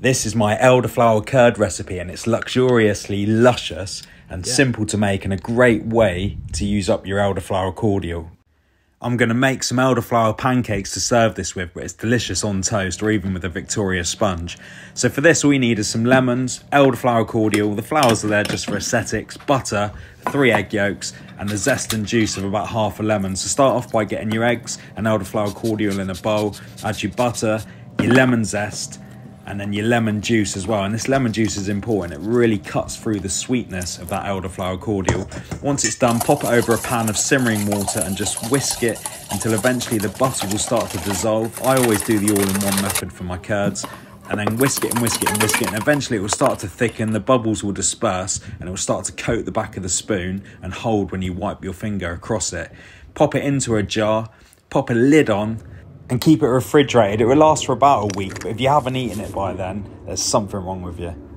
This is my elderflower curd recipe, and it's luxuriously luscious and simple to make and a great way to use up your elderflower cordial. I'm going to make some elderflower pancakes to serve this with, but it's delicious on toast or even with a Victoria sponge. So for this all we need is some lemons, elderflower cordial, the flowers are there just for aesthetics, butter, 3 egg yolks and the zest and juice of about half a lemon. So start off by getting your eggs and elderflower cordial in a bowl, add your butter, your lemon zest and then your lemon juice as well. And this lemon juice is important. It really cuts through the sweetness of that elderflower cordial. Once it's done, pop it over a pan of simmering water and just whisk it until eventually the butter will start to dissolve. I always do the all-in-one method for my curds. And then whisk it and whisk it and whisk it, and eventually it will start to thicken, the bubbles will disperse, and it will start to coat the back of the spoon and hold when you wipe your finger across it. Pop it into a jar, pop a lid on, and keep it refrigerated. It will last for about a week, but if you haven't eaten it by then, there's something wrong with you.